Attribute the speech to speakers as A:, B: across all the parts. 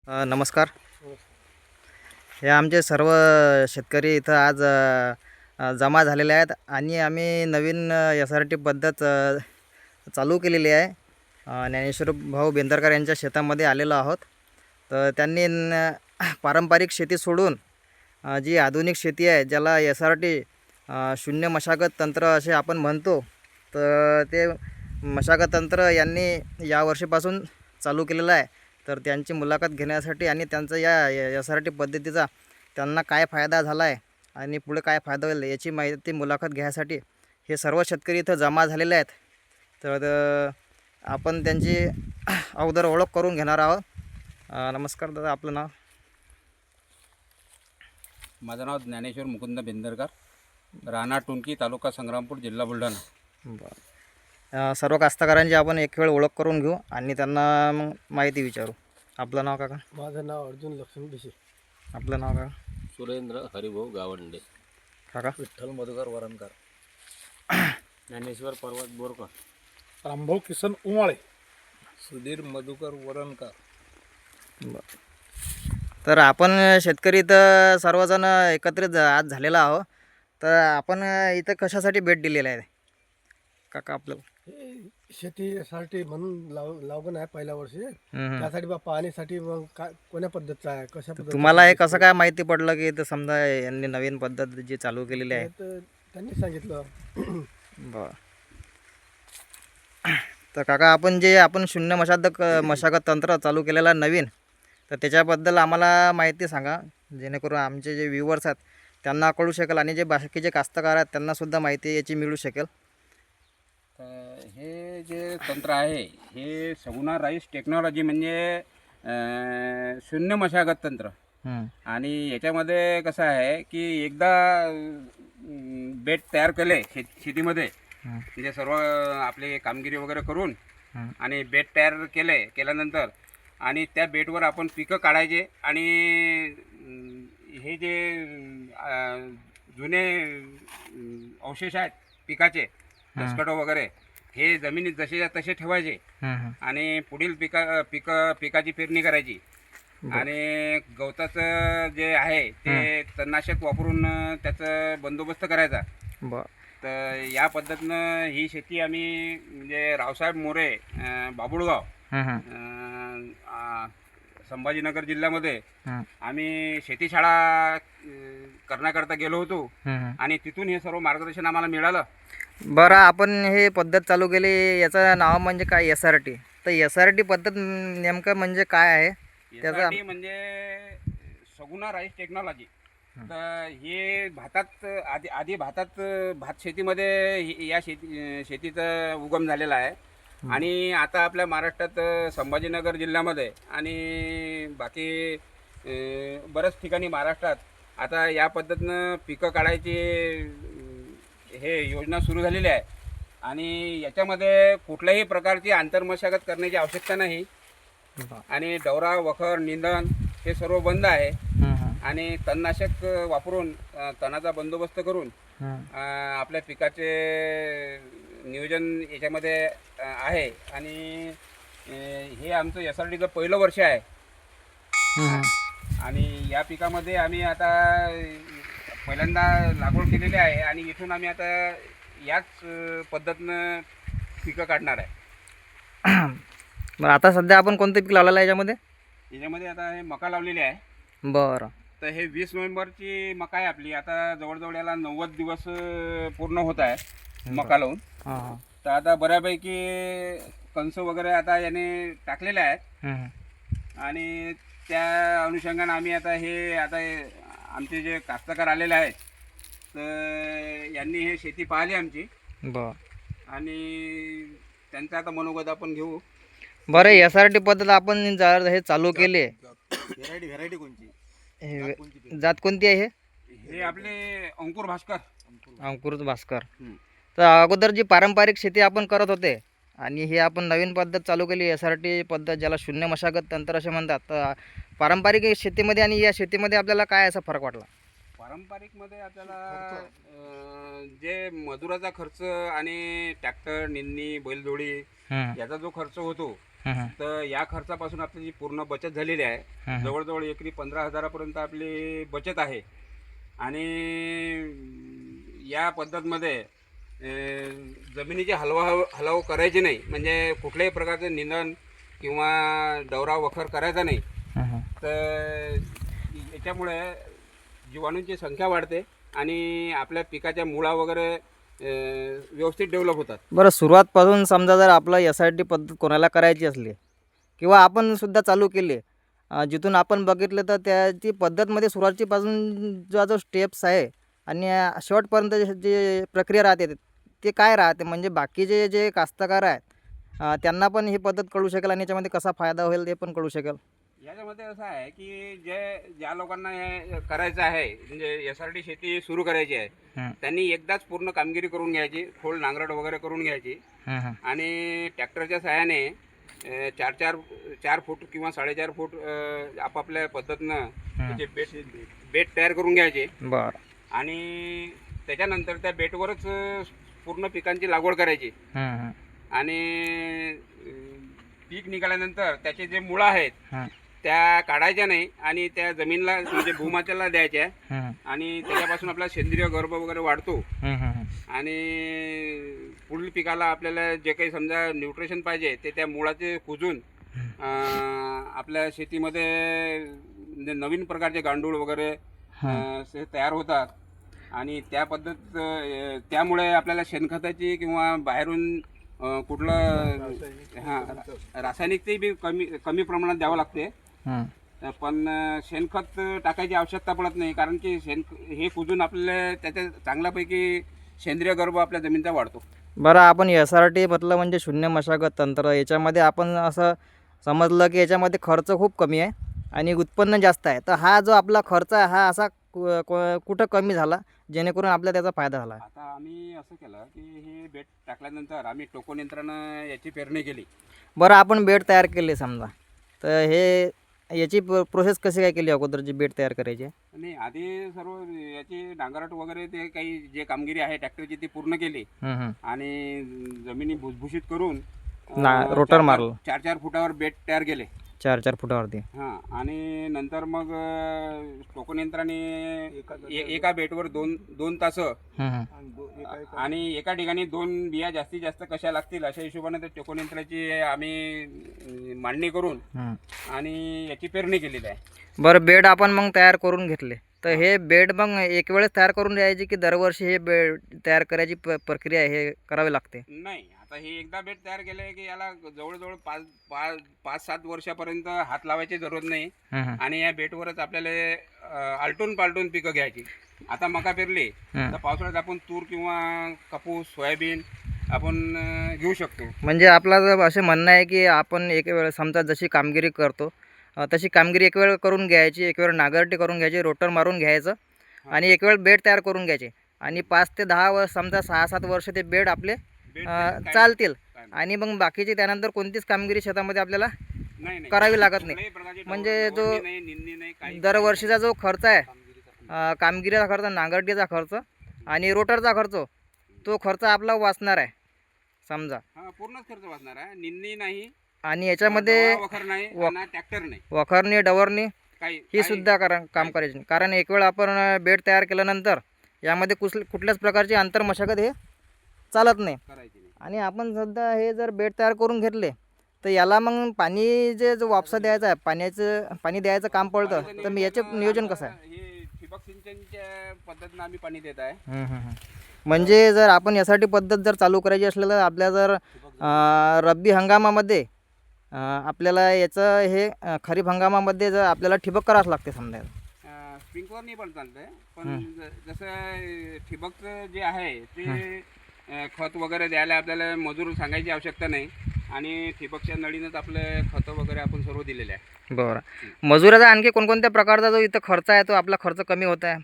A: नमस्कार. हे आमचे सर्व शेतकरी इथं आज जमा झालेले आहेत आणि आम्ही नवीन SRT पद्धत चालू केलेली आहे. ज्ञानेश्वर भाऊ बेंदरकर यांच्या शेतामध्ये आलेलो आहोत. तर त्यांनी पारंपरिक शेती सोडून जी आधुनिक शेती आहे, ज्याला SRT शून्य मशागत तंत्र असे आपण म्हणतो, तर ते मशागत तंत्र यांनी यावर्षीपासून चालू केलेलं आहे. तर त्यांची मुलाखत घेण्यासाठी आणि त्यांचा या SRT पद्धतीचा त्यांना काय फायदा झाला आहे आणि पुढे काय फायदा होईल याची माहिती मुलाखत घ्यायसाठी हे सर्व शेतकरी इथं जमा झालेले आहेत. तर आपण त्यांची अगोदर ओळख करून घेणार आहोत. नमस्कार दादा, आपलं नाव?
B: माझं नाव ज्ञानेश्वर मुकुंद बेंदरकर, राहणार टुंकी, तालुका संग्रामपूर, जिल्हा बुलढाणा.
A: बरं. सर्व कास्तकारांची आपण एक वेळ ओळख करून घेऊ आणि त्यांना मग माहिती विचारू. आपलं नाव काका?
C: माझं नाव अर्जुन लक्ष्मण भिशे.
A: आपलं नाव काका?
D: सुरेंद्र हरिभाऊ गावंडे.
A: काका?
D: विठ्ठल मधुकर वरणकर. ज्ञानेश्वर पर्वत बोरकर.
C: रामभाऊ किसन उमाळे.
D: सुधीर मधुकर वरणकर.
A: बरं. तर आपण शेतकरी इथं सर्वजण एकत्रित आज झालेला आहो. तर आपण इथं कशासाठी भेट दिलेला आहे काका आपल्याला?
C: हे शेतीसाठी म्हणून लावण आहे पहिल्या वर्षी.
A: हम्म.
C: त्यासाठी बा पाहण्यासाठी मग काय कोण्या पद्धतीचं आहे, कशा पद्धतीचं
A: तुम्हाला हे कसं काय माहिती पडलं की इथं समजा यांनी नवीन पद्धत जी चालू केलेली आहे?
C: तर त्यांनी सांगितलं.
A: बरं. तर काका, आपण शून्य मशागत तंत्र चालू केलेलं आहे नवीन, तर त्याच्याबद्दल आम्हाला माहिती सांगा, जेणेकरून आमचे जे व्ह्यूवर्स आहेत त्यांना कळू शकेल आणि जे बाकीचे कास्तकार आहेत त्यांनासुद्धा माहिती याची मिळू शकेल.
B: तर हे जे तंत्र आहे हे सगुणा राईस टेक्नॉलॉजी म्हणजे शून्य मशागत तंत्र. आणि याच्यामध्ये कसं आहे की एकदा बेड तयार केले शेतीमध्ये, म्हणजे सर्व आपले कामगिरी वगैरे करून आणि बेड तयार केल्यानंतर आणि त्या बेडवर आपण पिकं काढायचे आणि हे जे जुने अवशेष आहेत पिकाचे, दसकटो वगैरे, हे जमिनीत जसेच्या तसे ठेवायचे आणि पुढील पिकाची पेरणी करायची. आणि गवताचं जे आहे ते तणनाशक वापरून त्याचा बंदोबस्त करायचा. तर या पद्धतीनं ही शेती आम्ही म्हणजे रावसाहेब मोरे, बाबुळगाव, संभाजीनगर जिल्ह्यामध्ये आम्ही शेतीशाळा करण्याकरता गेलो होतो आणि तिथून हे सर्व मार्गदर्शन आम्हाला मिळालं.
A: बरं, आपण हे पद्धत चालू केली, याचं नाव म्हणजे काय SRT? तर SRT पद्धत नेमकं म्हणजे काय आहे त्याचा?
B: SRT म्हणजे सगुणा राईस टेक्नॉलॉजी. तर हे भातात आधी भात शेतीमध्ये या शेतीचा उगम झालेला आहे. आणि आता आपल्या महाराष्ट्रात संभाजीनगर जिल्ह्यामध्ये आणि बाकी बऱ्याच ठिकाणी महाराष्ट्रात आता या पद्धतीनं पिकं काढायची हे योजना सुरू झालेली आहे. आणि याच्यामध्ये कुठल्याही प्रकारची आंतरमशागत करण्याची आवश्यकता नाही आणि डवरा, वखर, निंदण हे सर्व बंद आहे. आणि तणनाशक वापरून तणाचा बंदोबस्त करून आपल्या पिकाचे नियोजन याच्यामध्ये आहे. आणि हे आमचं SRTचं पहिलं वर्ष आहे. आणि या पिकामध्ये आम्ही आता पहिल्यांदा लागवड केलेली आहे आणि इथून आम्ही आता याच पद्धतीनं पिकं काढणार आहे.
A: बरं, आता सध्या आपण कोणतं पीक लावलेलं आहे
B: याच्यामध्ये आता हे मका लावलेली आहे.
A: बरं.
B: तर हे 20 नोव्हेंबरची मका आहे आपली. आता जवळजवळ याला 90 दिवस पूर्ण होत आहे मका लावून. तर आता बऱ्यापैकी कणसं वगैरे आता याने टाकलेले आहेत आणि त्या अनुषंगाने आम्ही आता आमचे जे कास्तकार आलेले आहेत तर यांनी हे शेती पाहिली आमची. आणि त्यांचा आता मनोगत आपण घेऊ.
A: बरं, SRT पद्धत आपण जर हे चालू केले,
D: व्हेरायटी कोणची?
A: जात कोणती आहे?
B: हे आपले अंकुर भास्कर.
A: तर अगोदर जी पारंपरिक शेती आपण करत होते आणि हे आपण नवीन पद्धत चालू केली SRT पद्धत, ज्याला शून्य मशागत तंत्र असे म्हणतात, तर पारंपरिक शेतीमध्ये आणि या शेतीमध्ये आपल्याला काय असा फरक वाटला?
B: पारंपरिकमध्ये आपल्याला जे मजुराचा खर्च आणि ट्रॅक्टर, निंदणी, बैलजोडी याचा जो खर्च होतो तर या खर्चापासून आपली जी पूर्ण बचत झालेली आहे, जवळजवळ एकरी 15,000पर्यंत आपली बचत आहे. आणि या पद्धतमध्ये जमिनीची हलव करायची नाही, म्हणजे कुठल्याही प्रकारचं निंदण किंवा डवरा वखर करायचा नाही. तर याच्यामुळे जीवाणूंची संख्या वाढते आणि आपल्या पिकाच्या मुळा वगैरे व्यवस्थित डेव्हलप होतात.
A: बरं, सुरुवातपासून समजा जर आपलं SRT पद्धत कोणाला करायची असली किंवा आपण सुद्धा चालू केली, जिथून आपण बघितलं तर त्याची पद्धतमध्ये सुरुवातीपासून जो स्टेप्स आहे आणि शेवटपर्यंत जे प्रक्रिया राहते ते काय राहते, म्हणजे बाकीचे जे कास्तकार आहेत त्यांना पण ही पद्धत कळू शकेल आणि याच्यामध्ये कसा फायदा होईल ते पण कळू शकेल.
B: याच्यामध्ये असं आहे की ज्या लोकांना हे करायचं आहे, म्हणजे SRT शेती सुरू करायची आहे, त्यांनी एकदाच पूर्ण कामगिरी करून घ्यायची, खोल नांगरट वगैरे करून घ्यायची आणि ट्रॅक्टरच्या सहाय्याने 4 फूट किंवा 4.5 फूट आपापल्या पद्धतीनं त्याचे बेट तयार करून घ्यायचे.
A: बरं.
B: आणि त्याच्यानंतर त्या बेटवरच पूर्ण पिकांची लागवड करायची. आणि पीक निघाल्यानंतर त्याचे जे मुळा आहेत त्या काढायच्या नाही आणि त्या जमीनला म्हणजे भूमातेला द्यायच्या आणि त्याच्यापासून आपला सेंद्रिय गर्भ वगैरे वाढतो. आणि पुढील पिकाला आपल्याला जे काही समजा न्यूट्रिशन पाहिजे ते त्या मुळाचे कुजून आपल्या शेतीमध्ये नवीन प्रकारचे गांडूळ वगैरे तयार होतात. आणि त्यामुळे आपल्याला शेणखताची किंवा बाहेरून कुठलं रासायनिकतेही बी कमी प्रमाणात द्यावं लागते. पण शेणखत टाकायची आवश्यकता पडत नाही, कारण की हे कुजून आपल्याला त्याच्या चांगल्यापैकी सेंद्रिय गर्भ आपल्या जमिनीचा वाढतो.
A: बरं, आपण SRT म्हटलं म्हणजे शून्य मशागत तंत्र, याच्यामध्ये आपण असं समजलं की याच्यामध्ये खर्च खूप कमी आहे आणि उत्पन्न जास्त आहे. तर हा जो आपला खर्च आहे हा असा कुठं कमी झाला जेणेकरून आपल्याला त्याचा फायदा झाला?
B: आता आम्ही असं केलं की हे बेड टाकल्यानंतर आम्ही टोकन यंत्रानं याची पेरणी केली.
A: बरं, आपण बेड तयार केले समजा, तर याची प्रोसेस कशी काय केली अगोदर जी बेड तयार करायची?
B: आणि आधी सर्व याची नांगरट वगैरे ते काही जे कामगिरी आहे ट्रॅक्टरची ती पूर्ण केली आणि जमिनी भुसभुशीत करून
A: रोटर मारलं.
B: 4 फुटावर बेड तयार केले.
A: 4 फुटावरती.
B: आणि नंतर मग टोकन यंत्राने एका बेटवर 2 तास आणि एका ठिकाणी 2 बिया जास्तीत जास्त कशा लागतील अशा हिशोबाने ते टोकन यंत्राची आम्ही मांडणी करून आणि याची पेरणी केलेली आहे.
A: बरं, बेड आपण मग तयार करून घेतले, तर हे बेड मग एक वेळेस तयार करून द्यायची की दरवर्षी हे बेड तयार करायची प्रक्रिया हे करावी लागते?
B: नाही, आता हे एकदा बेड तयार केले की याला जवळजवळ 5-7 वर्षापर्यंत हात लावायची जरूरत नाही. आणि या बेटवरच आपल्याला आलटून पालटून पिकं घ्यायची. आता मका पेरली तर पावसाळ्यात आपण तूर किंवा कापूस, सोयाबीन आपण घेऊ शकतो.
A: म्हणजे आपला जर असे म्हणणं आहे की आपण एक वेळ समजा जशी कामगिरी करतो तशी कामगिरी एक वेळ करून घ्यायची, एक वेळ नांगरटी करून घ्यायची, रोटर मारून घ्यायचं आणि एक वेळ बेड तयार करून घ्यायचे आणि 5 ते 10 वर्ष समजा 6-7 वर्ष ते बेड आपले चालतील आणि मग बाकीची त्यानंतर कोणतीच कामगिरी शेतामध्ये आपल्याला करावी लागत नाही. म्हणजे जो दरवर्षीचा जो खर्च आहे, कामगिरीचा खर्च, नांगरटीचा खर्च आणि रोटरचा खर्च, तो खर्च आपला वाचणार आहे समजा.
B: पूर्णच खर्च वाचणार आहे, निंदणी नाही
A: आणि याच्यामध्ये
B: वखर नाही, ट्रॅक्टर नाही,
A: वखरणी डवरणी
B: काही
A: ही सुद्धा काम करायची नाही. कारण एक वेळ आपण बेड तयार केल्यानंतर यामध्ये कुठल्याच प्रकारची आंतरमशागत हे चालत नाही. आणि आपण सध्या हे जर बेड तयार करून घेतले तर याला मग पाणी जो वापसा द्यायचा आहे, पाणी द्यायचं काम पडतं, तर मी याचे नियोजन कसं आहे?
B: हे ठिबक सिंचनच्या पद्धतीनं आम्ही पाणी देत आहे.
A: म्हणजे जर आपण यासाठी पद्धत जर चालू करायची असली तर आपल्या जर रब्बी हंगामामध्ये आपल्याला याचं हे खरीप हंगामामध्ये जर आपल्याला ठिबक करावंच लागते समजा.
B: स्प्रिंकलरनी पण चालतंय, पण जसं ठिबकचं जे आहे ते खत वगैरे द्यायला आपल्याला मजूर सांगायची आवश्यकता नाही आणि ठिबकच्या नळीनंच आपले खतं वगैरे आपण सर्व दिलेले आहे.
A: बरं, मजुराचा आणखी कोणकोणत्या प्रकारचा जो इथं खर्च आहे तो आपला खर्च कमी होत आहे?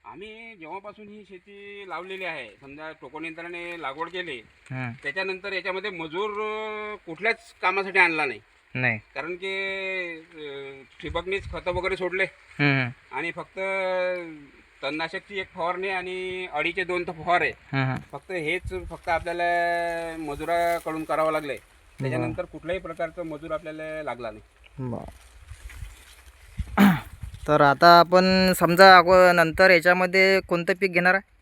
B: आम्ही जेव्हापासून ही शेती लावलेली आहे, समजा टोकन यंत्राने लागवड केली त्याच्यानंतर याच्यामध्ये मजूर कुठल्याच कामासाठी आणला नाही. कारण की ठिबकनीच खतं वगैरे सोडले आणि फक्त तणनाशकची 1 फवारणी आणि अडीचे 2 फवारे, फक्त आपल्याला मजुराकडून करावं लागले. त्याच्यानंतर कुठल्याही प्रकारचा मजूर आपल्याला लागला नाही.
A: बरं. तर आता आपण समजा नंतर याच्यामध्ये कोणतं पीक घेणार आहे?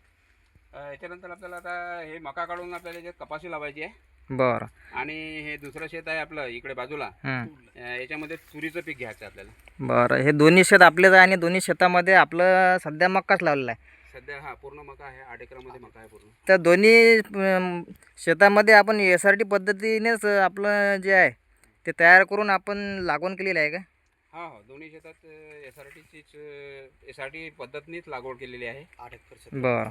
B: याच्यानंतर आपल्याला आता हे मका काढून आपल्याला याच्यात कपाशी लावायची आहे.
A: बरं.
B: आणि हे दुसरं शेत आहे आपलं इकडे बाजूला,
A: हं.
B: याच्यामध्ये तुरीचं पीक घ्यायचं आहे आपल्याला.
A: बरं, हे दोन्ही शेत आपलेच आहे आणि दोन्ही शेतामध्ये आपलं सध्या मक्काच लावलेला आहे.
B: सध्या हा पूर्ण मका आहे, 8 एकरामध्ये मका आहे पूर्ण.
A: तर दोन्ही शेतामध्ये आपण SRT पद्धतीनेच आपलं जे आहे ते तयार करून आपण लागवड केलेली आहे का?
B: हा हो, दोन्ही शेतात SRT पद्धतीनेच लागवड केलेली आहे. 8 एकर शेत.
A: बरं.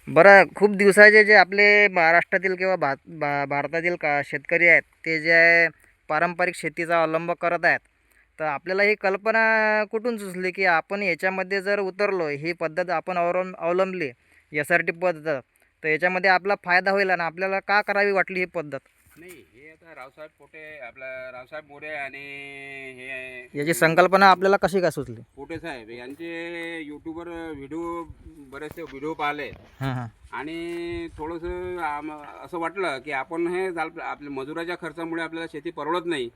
A: बरं, खूप दिवसाचे जे आपले महाराष्ट्रातील किंवा भारतातील शेतकरी आहेत ते जे आहे पारंपरिक शेतीचा अवलंब करत आहेत, तर आपल्याला ही कल्पना कुठून सुचली की आपण याच्यामध्ये जर उतरलो, ही पद्धत आपण अवलंबली SRT पद्धत, तर याच्यामध्ये आपला फायदा होईल आणि आपल्याला का करावी वाटली ही पद्धत?
B: नाही, हे आता रावसाहेब पोटे, आपला रावसाहेब मोरे आणि हे
A: याची संकल्पना आपल्याला कशी काय सुचली?
B: पोटे साहेब यांचे यूट्यूबवर बरेचसे व्हिडिओ पाहिले
A: हां हां.
B: आणि थोडंसं असं वाटलं की आपण हे आपल्या मजुराच्या खर्चामुळे आपल्याला शेती परवडत नाही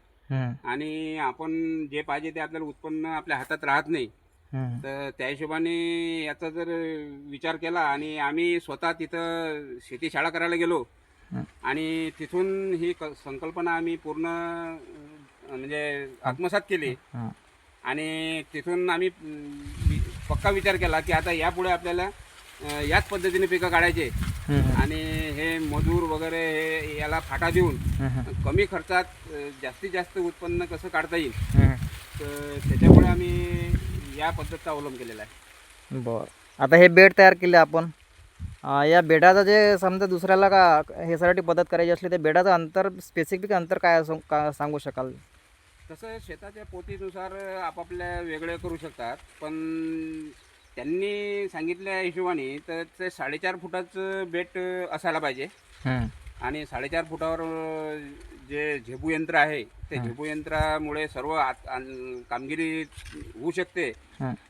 B: आणि आपण जे पाहिजे ते आपल्याला उत्पन्न आपल्या हातात राहत नाही. तर त्या हिशोबाने याचा जर विचार केला आणि आम्ही स्वतः तिथं शेती शाळा करायला गेलो आणि तिथून ही संकल्पना आम्ही पूर्ण म्हणजे आत्मसात केली आणि तिथून आम्ही पक्का विचार केला की आता यापुढे आपल्याला याच पद्धतीने पिकं काढायचे आणि हे मजूर वगैरे हे याला फाटा देऊन कमी खर्चात जास्तीत जास्त उत्पन्न कसं काढता येईल, तर त्याच्यामुळे आम्ही या पद्धतीचा अवलंब केलेला आहे.
A: बरं. आता हे बेड तयार केले आपण, या बेडाचं जे समजा दुसऱ्याला का SRT पद्धत करायची असली तर बेडाचं अंतर, स्पेसिफिक अंतर काय सांगू शकाल?
B: तसं शेताच्या पोतीनुसार आपापल्या वेगळे करू शकतात, पण त्यांनी सांगितल्या हिशोबाने तर ते 4.5 फुटाचं बेट असायला पाहिजे आणि 4.5 फुटावर जे झेबू यंत्र आहे ते झेबू यंत्रामुळे सर्व कामगिरी होऊ शकते.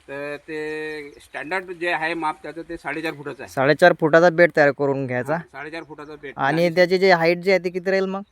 B: तर ते स्टँडर्ड जे आहे माप त्याचं ते 4.5 फुटाचं आहे.
A: 4.5 फुटाचा बेड तयार करून घ्यायचा
B: 4.5 फुटाचा बेट
A: आणि त्याची जी हाईट जी आहे ती किती राहील मग?